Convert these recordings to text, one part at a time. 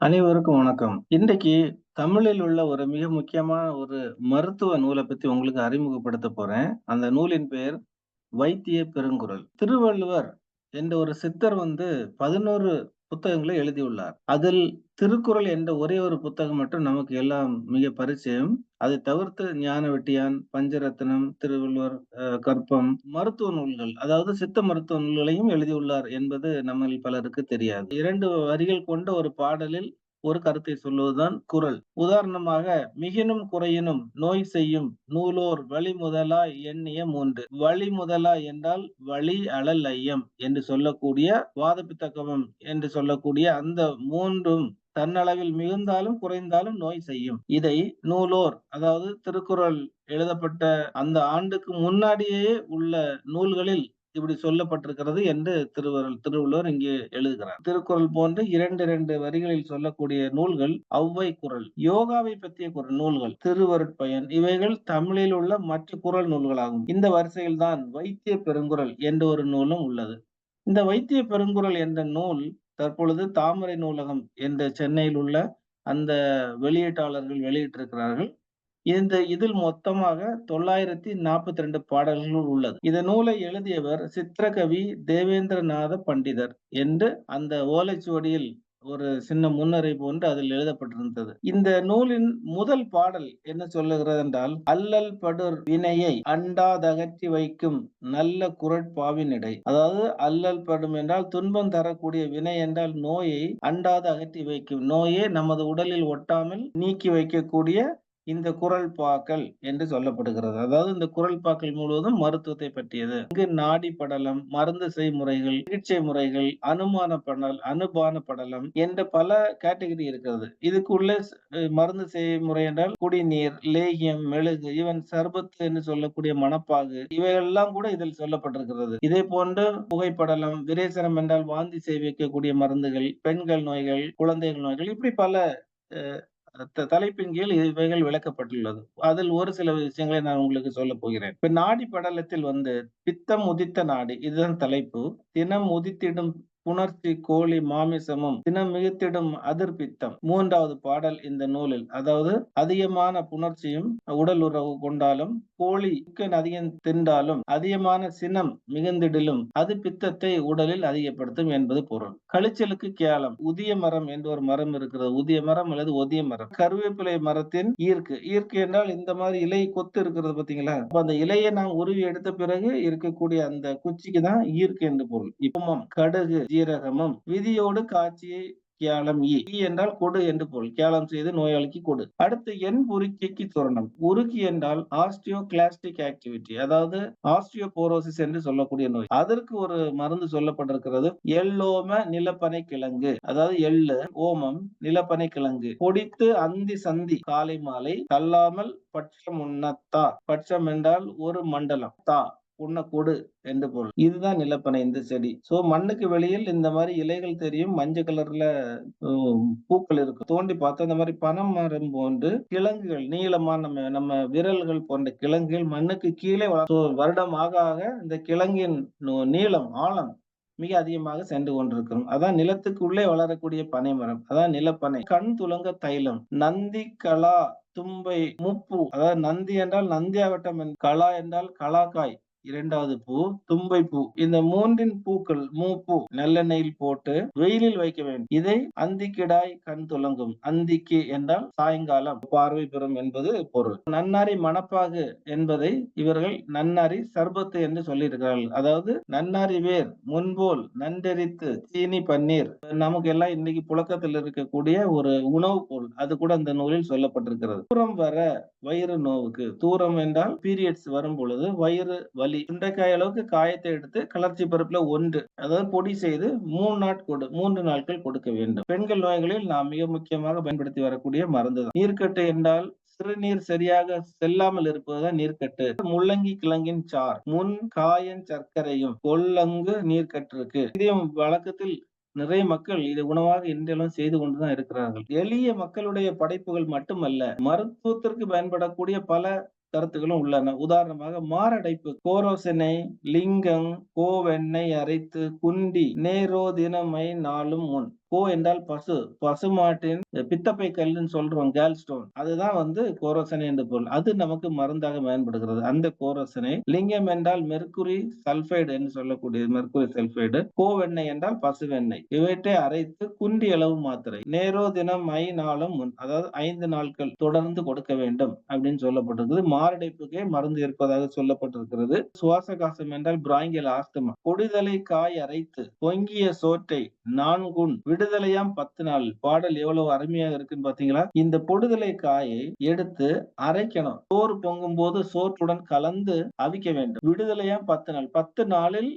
அனைவருக்கும் வணக்கம். இன்றைக்கு தமிழில் உள்ள ஒரு மிக முக்கியமான ஒரு மருத்துவ நூல பத்தி உங்களுக்கு அறிமுகப்படுத்தப் போறேன். அந்த நூலின் பெயர் வைத்திய பெருங்குறள். திருவள்ளுவர் என்ற ஒரு சித்தர் 11 புத்தகங்களை எழுதியுள்ளார். அதில் திருக்குறள் என்ற ஒரே ஒரு புத்தகம் மட்டும் நமக்கு எல்லாம் மிக பரிச்சயம். அதை தவிர்த்து ஞான வெட்டியான், பஞ்சரத்னம், திருவள்ளுவர் கற்பம், மருத்துவ நூல்கள், அதாவது சித்த மருத்துவ நூல்களையும் எழுதியுள்ளார் என்பது நம்மில் பலருக்கு தெரியாது. 2 வரிகள் கொண்ட ஒரு பாடலில் ஒரு கருத்தை சொல்லுவதுதான் குறள். உதாரணமாக, மிகினும் குறையினும் நோய் செய்யும் நூலோர் வழிமுதலா எண்ணிய 3. வழிமுதலா என்றால் வலி, அழல், ஐயம் என்று சொல்லக்கூடிய வாதப்பித்த கபம் என்று சொல்லக்கூடிய அந்த 3ம் தன்னளவில் மிகுந்தாலும் குறைந்தாலும் நோய் செய்யும். இதை நூலோர், அதாவது திருக்குறள் எழுதப்பட்ட அந்த ஆண்டுக்கு முன்னாடியே உள்ள நூல்களில் இப்படி சொல்லப்பட்டிருக்கிறது என்று திருவள்ளுவர் இங்கே எழுதுகிறார். திருக்குறள் போன்று 2 வரிகளில் சொல்லக்கூடிய நூல்கள் ஔவை குறள். யோகாவை பற்றிய நூல்கள் திருவருட்பயன், இவைகள் தமிழில் உள்ள மற்ற குறள் நூல்களாகும். இந்த வரிசையில் தான் வைத்திய பெருங்குறள் என்ற ஒரு நூலும் உள்ளது. இந்த வைத்திய பெருங்குறள் என்ற நூல் தற்பொழுது தாமரை நூலகம் என்ற சென்னையில் உள்ள அந்த வெளியீட்டாளர்கள் வெளியிட்டிருக்கிறார்கள். இதில் மொத்தமாக 942 பாடல்கள் உள்ளது. இந்த நூலை எழுதியவர் சித்திரகவி தேவேந்திரநாத பண்டிதர் என்று அந்த ஓலைச்சுவடியில் ஒரு சின்ன முன்னரை போன்று அதில் எழுதப்பட்டிருந்தது. இந்த நூலின் முதல் பாடல் என்ன சொல்லுகிறது என்றால், அல்லல் படுர் வினையை அண்டாதகற்றி வைக்கும் நல்ல குறட்பாவினிடை. அதாவது அல்லல் படும் என்றால் துன்பம் தரக்கூடிய, வினை என்றால் நோயை அண்டாது அகற்றி வைக்கும், நோயே நமது உடலில் ஒட்டாமல் நீக்கி வைக்கக்கூடிய இந்த குறள் பாக்கள் என்று சொல்லப்படுகிறது. அதாவது இந்த குறள் பாக்கள் முழுவதும் மருத்துவத்தை பற்றியது. இங்கு நாடி படலம், மருந்து செய்முறைகள், சிகிச்சை முறைகள், அனுபான படலம் என்ற பல கேட்டகரி இருக்கிறது. இதுக்குள்ளே மருந்து செய்முறை என்றால் குடிநீர், லேகியம், மெழுகு, ஈவன் சர்பத்து என்று சொல்லக்கூடிய மணப்பாகு, இவையெல்லாம் கூட இதில் சொல்லப்பட்டிருக்கிறது. இதே போன்று புகைப்படலம், விரேசனம் என்றால் வாந்தி செய்விக்கக்கூடிய மருந்துகள், பெண்கள் நோய்கள், குழந்தைகள் நோய்கள், இப்படி பல தலைப்பின் கீழ் இவைகள் விளக்கப்பட்டுள்ளது. அதில் ஒரு சில விஷயங்களை நான் உங்களுக்கு சொல்லப் போகிறேன். இப்ப நாடி படலத்தில் பித்தம் உதித்த நாடி, இதுதான் தலைப்பு. தினம் உதித்திடும் புணர்ச்சி கோழி மாமிசமும் தினம் மிகுத்திடும் அதிர்பித்தம். 3வது பாடல் இந்த நூலில். அதாவது அதிகமான புணர்ச்சியும் உடல் உறவு கொண்டாலும், கோழி அதிகம் தின்றாலும், அதிகமான சினம் மிகுந்திடிலும் அது பித்தத்தை உடலில் அதிகப்படுத்தும் என்பது பொருள். கழிச்சலுக்கு கேளம். உதிய மரம் என்று ஒரு மரம் இருக்கிறது. உதிய மரம் அல்லது ஒதிய மரம். கருவேப்பிலை மரத்தின் ஈர்க்கு. ஈர்க்கு என்றால் இந்த மாதிரி இலை கொத்து இருக்கிறது பாத்தீங்களா? அந்த இலையை நாம் உருவி எடுத்த பிறகு இருக்கக்கூடிய அந்த குச்சிக்கு தான் ஈர்க்கு என்று பொருள். இப்பமம், கடுகு, ஜீரகமும் விதியோடு காட்சியை கியாலம் ஈ என்றால் கொடு என்று பொருள். கியாலம் செய்து நோயாளிக்கு கொடு. அடுத்து எண் உருக்கிக்கு சுரணம். உருக்கி என்றால் ஆஸ்டியோகிளாஸ்டிக் ஆக்டிவிட்டி, அதாவது ஆஸ்டியோபோரோசிஸ் என்று சொல்லக்கூடிய நோய். அதற்கு ஒரு மருந்து சொல்லப்பட்டிருக்கிறது. எள்ளோம நிலப்பனை கிழங்கு, அதாவது எள்ளு, ஓமம், நிலப்பனை கிழங்கு பொடித்து அந்தி சந்தி காலை மாலை தள்ளாமல் பட்சம் உண்ணத்தா. பட்சம் என்றால் ஒரு மண்டலம், தா உண்ண கொடு என்று பொருள். இதுதான் நிலப்பனை, இந்த செடி. சோ மண்ணுக்கு வெளியில் இந்த மாதிரி இலைகள் தெரியும், மஞ்சள் கலர்ல பூக்கள் இருக்கும். தோண்டி பார்த்தா இந்த மாதிரி பனம் மரம் போன்று கிழங்குகள், நீளமான நம்ம விரல்கள் போன்ற கிழங்குகள் மண்ணுக்கு கீழே வருடம் ஆக ஆக இந்த கிழங்கின் நீளம், ஆழம் மிக அதிகமாக சென்று கொண்டிருக்கும். அதான் நிலத்துக்குள்ளே வளரக்கூடிய பனை மரம், அதான் நிலப்பனை. கண் துலங்க தைலம். நந்தி கலா தும்பை முப்பூ, அதாவது நந்தி என்றால் நந்தியாவட்டம், கலா என்றால் கலாக்காய் 2வது பூ, தும்பை பூ. இந்த 3ன் பூக்கள், மூப்பூ நல்லெண்ணெயில் போட்டு வெயிலில் வைக்க வேண்டும். இதை அந்திக்கிடாய் கண் துலங்கும். அந்திக்கு என்றால் சாயங்காலம் பார்வை பெறும் என்பது பொருள். நன்னாரி மணப்பாகு என்பதை இவர்கள் நன்னாரி சர்பத்து என்று சொல்லியிருக்கிறார்கள். அதாவது நன்னாரி வேர் முன்போல் நன்றெரித்து சீனி பன்னீர், நமக்கு எல்லாம் இன்னைக்கு புழக்கத்தில் இருக்கக்கூடிய ஒரு உணவு பொருள், அது கூட அந்த நூலில் சொல்லப்பட்டிருக்கிறது. தூரம் வர வயிறு நோவுக்கு. தூரம் என்றால் பீரியட்ஸ் வரும் பொழுது வயிறு வலி. சுண்டைக்காய் அளவுக்கு காயத்தை எடுத்து கலர்ச்சி பருப்புல 1, அதாவது பொடி செய்து 3 நாட்கள் கொடுக்க வேண்டும். பெண்கள் நோய்களில் நாம் மிக முக்கியமாக பயன்படுத்தி வரக்கூடிய மருந்து தான். நீர்க்கட்டு என்றால் சிறுநீர் சரியாக செல்லாமல் இருப்பதுதான் நீர்க்கட்டு. முள்ளங்கி கிழங்கின் சார், முன் காயன் சர்க்கரையும் கொல்லங்கு நீர்க்கட்டிருக்கு. இதையும் வழக்கத்தில் நிறைய மக்கள் இதை உணவாக இன்றெல்லாம் செய்து கொண்டுதான் இருக்கிறார்கள். எளிய மக்களுடைய படைப்புகள் மட்டுமல்ல, மருத்துவத்திற்கு பயன்படக்கூடிய பல கருத்துக்களும் உள்ளன. உதாரணமாக மாரடைப்பு, கோரோசினை, லிங்கம், கோவெண்ணெய் அரைத்து குண்டி நேரோ தினமை நாளும் முன். கோ என்றால் பசு. பசுமாட்டின் பித்தப்பை கல்லுன்னு சொல்றோம் கேல் ஸ்டோன். அதுதான் கோரோசனே என்று பொருள். அது நமக்கு மருந்தாக பயன்படுகிறது. அந்த கோரோசனை. லிங்கம் என்றால் மெர்க்குரி சல்பைடு என்று சொல்லக்கூடிய மெர்க்குரி சல்பைடு. கோவெண்ணெய் என்றால் பசுவெண்ணெய். இவற்றை அரைத்து குன்றி அளவு மாத்திரை. நேரோ தினம் நாளும் முன். அதாவது 5 நாட்கள் தொடர்ந்து கொடுக்க வேண்டும் அப்படின்னு சொல்லப்பட்டிருக்குது. மாரடைப்புக்கே மருந்து இருப்பதாக சொல்லப்பட்டிருக்கிறது. சுவாச காசம் என்றால் பிராங்கியல் ஆஸ்துமா. பொடிதலை காய் அரைத்து பொங்கிய சோற்றை 4 விடுதலையாம் 10 நாள். பாடல் எவ்வளவு அருமையாக இருக்குன்னு பாத்தீங்களா? இந்த பொடுதலை காயை எடுத்து அரைக்கணும். சோறு பொங்கும் போது சோற்றுடன் கலந்து அவிக்க வேண்டும். விடுதலையாம் 10 நாள். 10 நாளில்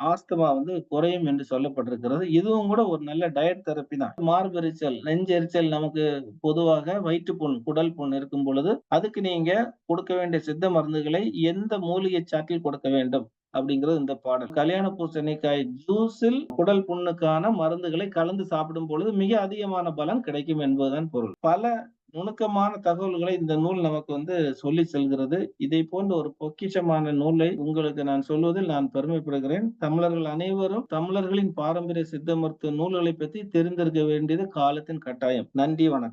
ஆஸ்துமா குறையும் என்று சொல்லப்பட்டிருக்கிறது. இதுவும் கூட ஒரு நல்ல டயட் தெரப்பி தான். மார்பெரிச்சல், நெஞ்செரிச்சல் நமக்கு பொதுவாக வயிற்றுப்புண், குடல் புண் இருக்கும் பொழுது அதுக்கு நீங்க கொடுக்க வேண்டிய சித்த மருந்துகளை எந்த மூலிகை சாற்றில் கொடுக்க வேண்டும் அப்படிங்கிறது இந்த பாடல். கல்யாண பூசணிக்காய் ஜூஸில் குடல் புண்ணுக்கான மருந்துகளை கலந்து சாப்பிடும் பொழுது மிக அதிகமான பலன் கிடைக்கும் என்பதுதான் பொருள். பல நுணுக்கமான தகவல்களை இந்த நூல் நமக்கு சொல்லி செல்கிறது. இதை போன்ற ஒரு பொக்கிஷமான நூலை உங்களுக்கு நான் சொல்வதில் நான் பெருமைப்படுகிறேன். தமிழர்கள் அனைவரும் தமிழர்களின் பாரம்பரிய சித்த மருத்துவ நூல்களை பற்றி தெரிந்திருக்க வேண்டியது காலத்தின் கட்டாயம். நன்றி, வணக்கம்.